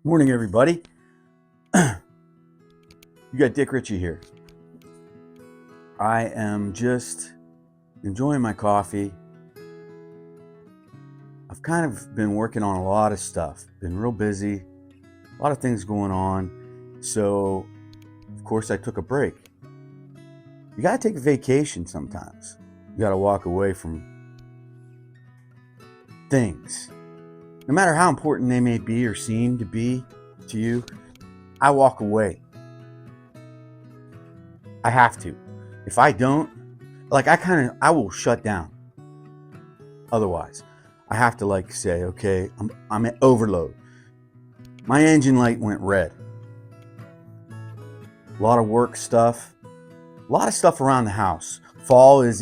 Morning, everybody. You got Dick Ritchie here. I am just enjoying my coffee. I've kind of been working on a lot of stuff, been real busy, a lot of things going on. So, of course, I took a break. You got to take a vacation sometimes. You got to walk away from things. No matter how important they may be or seem to be to you, I walk away. I have to. If I don't, I will shut down. Otherwise, I have to say, okay, I'm at overload. My engine light went red. A lot of work stuff, a lot of stuff around the house. Fall is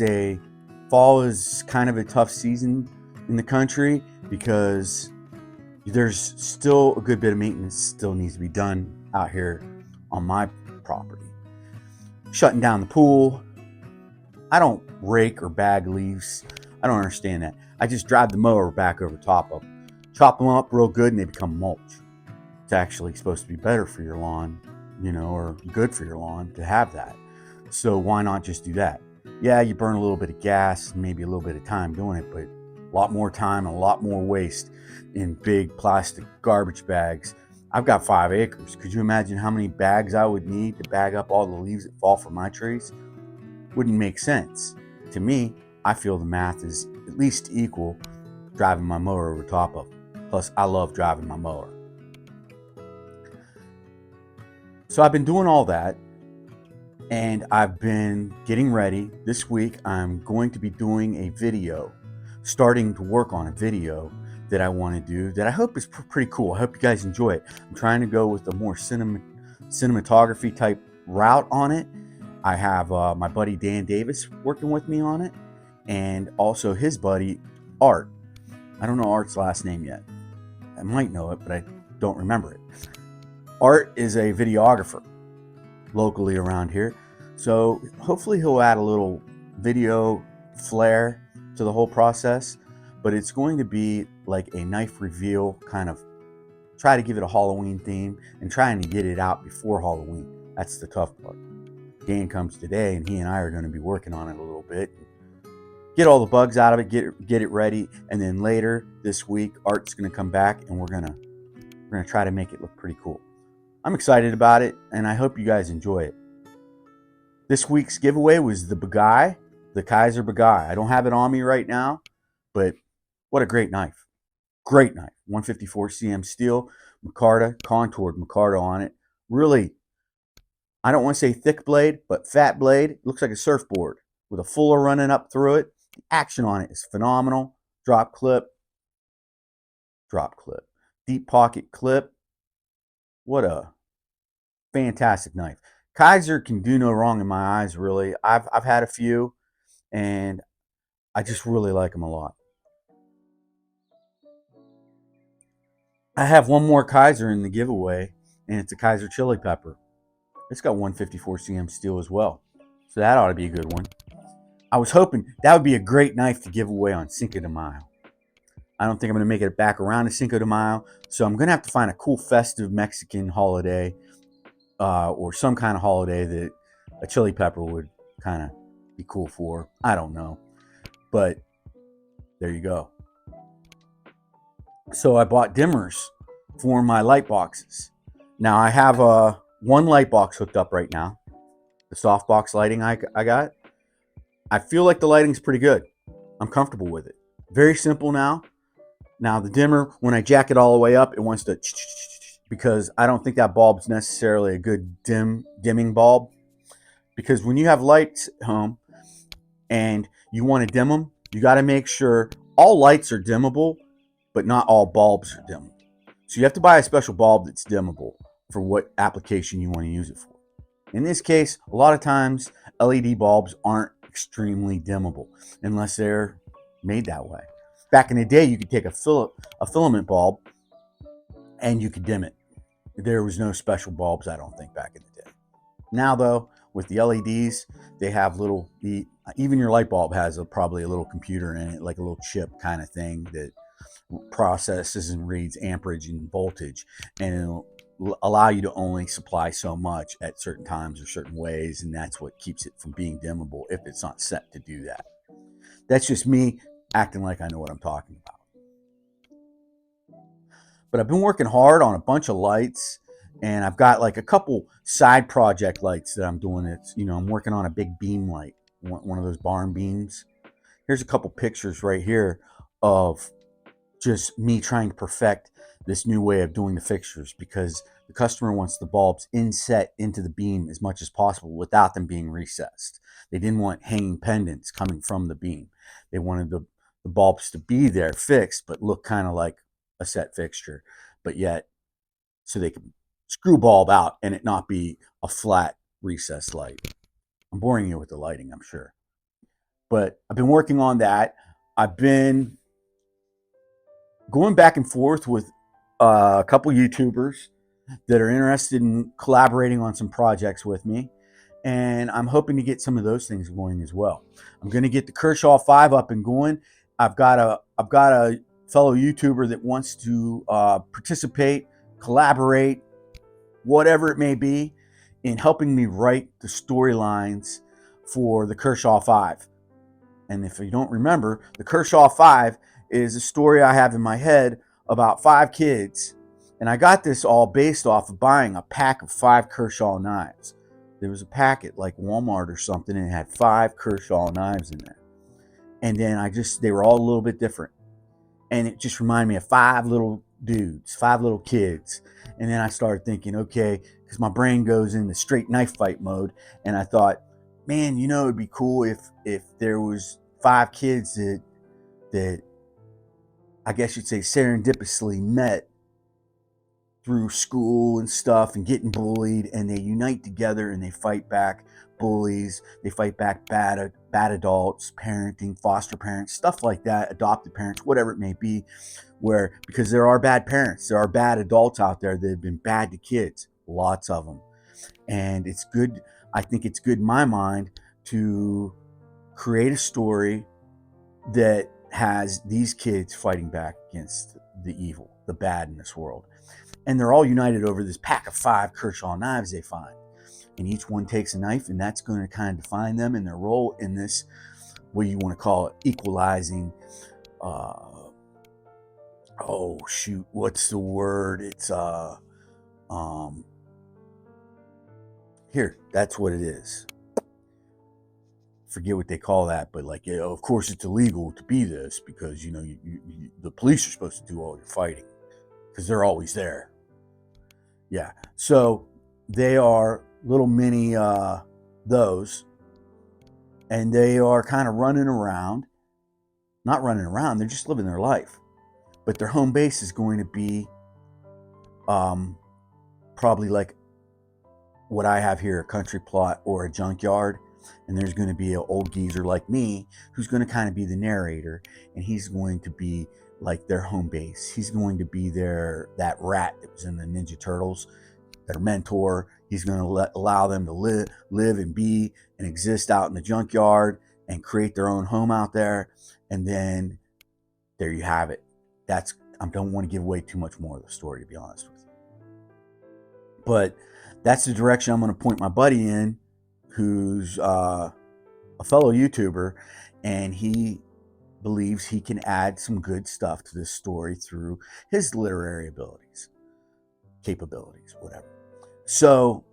kind of a tough season in the country because there's still a good bit of maintenance still needs to be done out here on my property. Shutting down the pool. I don't rake or bag leaves. I don't understand that. I just drive the mower back over top of them. Chop them up real good and they become mulch. It's actually supposed to be better for your lawn, or good for your lawn to have that. So why not just do that? Yeah, you burn a little bit of gas and maybe a little bit of time doing it, but a lot more time and a lot more waste in big plastic garbage bags. I've got 5 acres. Could you imagine how many bags I would need to bag up all the leaves that fall from my trees? Wouldn't make sense. To me, I feel the math is at least equal driving my mower over top of it. Plus, I love driving my mower. So I've been doing all that and I've been getting ready. This week, I'm going to be doing a video, starting to work on a video that I want to do that I hope is pretty cool. I hope you guys enjoy it. I'm trying to go with a more cinematography type route on it. I have my buddy Dan Davis working with me on it, and also his buddy Art. I don't know Art's last name yet. I might know it, but I don't remember it. Art is a videographer locally around here, so hopefully he'll add a little video flair to the whole process, but it's going to be like a knife reveal kind of, try to give it a Halloween theme and trying to get it out before Halloween. That's the tough part. Dan comes today and he and I are going to be working on it a little bit, get all the bugs out of it, get it ready, and then later this week Art's going to come back and we're going to try to make it look pretty cool. I'm excited about it and I hope you guys enjoy it. This week's giveaway was the Begay, the Kizer Begay. I don't have it on me right now, but what a great knife. Great knife. 154 cm steel, micarta, contoured micarta on it. Really, I don't want to say thick blade, but fat blade. It looks like a surfboard with a fuller running up through it. The action on it is phenomenal. Drop clip. Deep pocket clip. What a fantastic knife. Kizer can do no wrong in my eyes, really. I've had a few, and I just really like them a lot. I have one more Kizer in the giveaway, and it's a Kizer chili pepper. It's got 154 cm steel as well, so that ought to be a good one. I was hoping that would be a great knife to give away on Cinco de Mayo. I don't think I'm going to make it back around to Cinco de Mayo, so I'm going to have to find a cool festive Mexican holiday or some kind of holiday that a chili pepper would kind of be cool for. I don't know, but there you go. So I bought dimmers for my light boxes. Now I have one light box hooked up right now, the softbox lighting I got. I feel like the lighting's pretty good. I'm comfortable with it. Very simple now. Now the dimmer, when I jack it all the way up, it wants to, because I don't think that bulb's necessarily a good dimming bulb. Because when you have lights at home and you want to dim them, you got to make sure all lights are dimmable, but not all bulbs are dimmable. So you have to buy a special bulb that's dimmable for what application you want to use it for. In this case, a lot of times LED bulbs aren't extremely dimmable unless they're made that way. Back in the day, you could take a filament bulb and you could dim it. There was no special bulbs, I don't think, back in the day. Now, though, with the LEDs, they have even your light bulb has probably a little computer in it, like a little chip kind of thing that processes and reads amperage and voltage, and it'll allow you to only supply so much at certain times or certain ways, and that's what keeps it from being dimmable if it's not set to do that. That's just me acting like I know what I'm talking about. But I've been working hard on a bunch of lights, and I've got like a couple side project lights that I'm doing. It's, I'm working on a big beam light, one of those barn beams. Here's a couple pictures right here of just me trying to perfect this new way of doing the fixtures, because the customer wants the bulbs inset into the beam as much as possible without them being recessed. They didn't want hanging pendants coming from the beam. They wanted the bulbs to be there fixed, but look kind of like a set fixture, but yet so they can screw bulb out and it not be a flat recessed light. I'm boring you with the lighting, I'm sure. But I've been working on that. I've been going back and forth with a couple YouTubers that are interested in collaborating on some projects with me, and I'm hoping to get some of those things going as well. I'm going to get the Kershaw 5 up and going. I've got a fellow YouTuber that wants to participate, collaborate, whatever it may be, in helping me write the storylines for the Kershaw 5. And if you don't remember, the Kershaw 5 is a story I have in my head about 5 kids. And I got this all based off of buying a pack of 5 Kershaw knives. There was a packet like Walmart or something, and it had 5 Kershaw knives in there. And then they were all a little bit different. And it just reminded me of 5 little dudes, 5 little kids. And then I started thinking, okay, because my brain goes into straight knife fight mode. And I thought, man, it'd be cool if there was 5 kids that I guess you'd say serendipitously met through school and stuff and getting bullied, and they unite together and they fight back bullies, they fight back bad adults, parenting, foster parents, stuff like that, adopted parents, whatever it may be, because there are bad parents, there are bad adults out there that have been bad to kids, lots of them. And it's good, I think it's good in my mind to create a story that has these kids fighting back against the evil, the bad in this world. And they're all united over this pack of 5 Kershaw knives they find. And each one takes a knife, and that's going to kind of define them and their role in this, what you want to call it, equalizing, what's the word? It's, here, that's what it is. Forget what they call that, but of course it's illegal to be this, because, the police are supposed to do all your fighting because they're always there. Yeah, so they are little mini those, and they are kind of running around. Not running around, they're just living their life. But their home base is going to be probably like what I have here, a country plot or a junkyard. And there's going to be an old geezer like me who's going to kind of be the narrator, and he's going to be like their home base. He's going to be that rat that was in the Ninja Turtles, their mentor. He's going to allow them to live and be and exist out in the junkyard and create their own home out there. And then there you have it. I don't want to give away too much more of the story, to be honest with you. But that's the direction I'm going to point my buddy in, who's a fellow YouTuber, and he believes he can add some good stuff to this story through his literary abilities, capabilities, whatever. So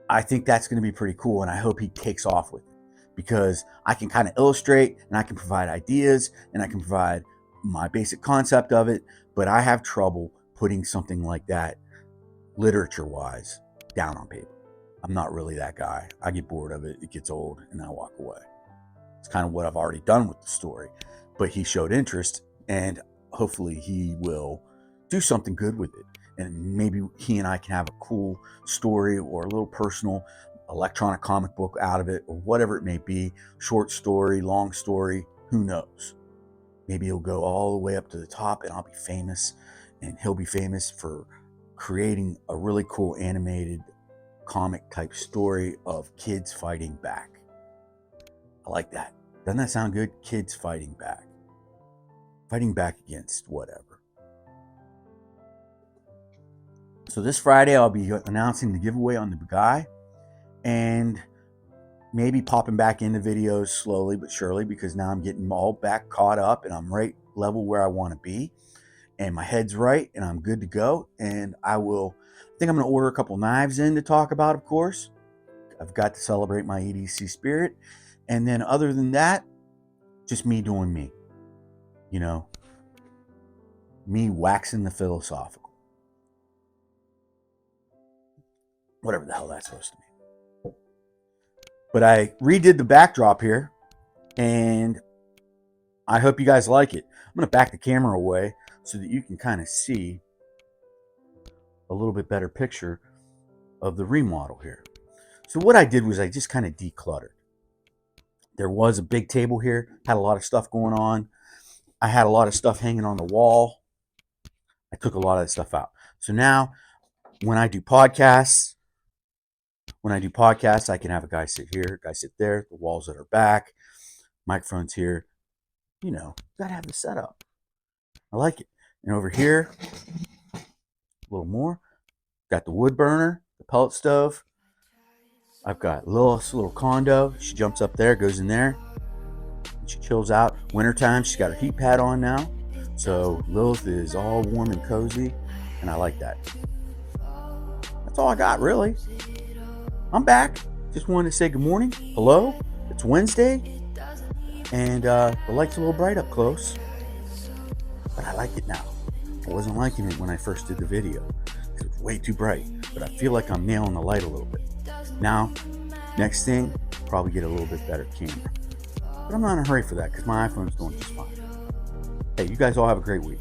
I think that's going to be pretty cool, and I hope he takes off with it, because I can kind of illustrate, and I can provide ideas, and I can provide my basic concept of it, but I have trouble putting something like that, literature-wise, down on paper. I'm not really that guy. I get bored of it, it gets old, and I walk away. It's kind of what I've already done with the story. But he showed interest, and hopefully he will do something good with it. And maybe he and I can have a cool story or a little personal electronic comic book out of it, or whatever it may be. Short story, long story, who knows? Maybe he'll go all the way up to the top and I'll be famous, and he'll be famous for creating a really cool animated comic type story of kids fighting back. I like that. Doesn't that sound good? Kids fighting back. fighting back against whatever. So this Friday, I'll be announcing the giveaway on the guy, and maybe popping back into videos slowly but surely, because now I'm getting all back caught up and I'm right level where I want to be, and my head's right and I'm good to go. And I think I'm going to order a couple knives in to talk about, of course. I've got to celebrate my EDC spirit. And then other than that, just me doing me. You know, me waxing the philosophical. Whatever the hell that's supposed to mean. But I redid the backdrop here, and I hope you guys like it. I'm going to back the camera away so that you can kind of see a little bit better picture of the remodel here. So what I did was I just kind of decluttered. There was a big table here, had a lot of stuff going on. I had a lot of stuff hanging on the wall. I took a lot of that stuff out. So now when I do podcasts, I can have a guy sit here, a guy sit there, the walls that are back, microphones here. You know, gotta have the setup. I like it. And over here, a little more. Got the wood burner, the pellet stove. I've got Lilith's little condo. She jumps up there, goes in there. She chills out. Wintertime, she's got her heat pad on now. So Lilith is all warm and cozy, and I like that. That's all I got, really. I'm back. Just wanted to say good morning. Hello. It's Wednesday, and the light's a little bright up close, but I like it now. I wasn't liking it when I first did the video. It was way too bright, but I feel like I'm nailing the light a little bit. Now, next thing, probably get a little bit better camera. But I'm not in a hurry for that because my iPhone's doing just fine. Hey, you guys all have a great week.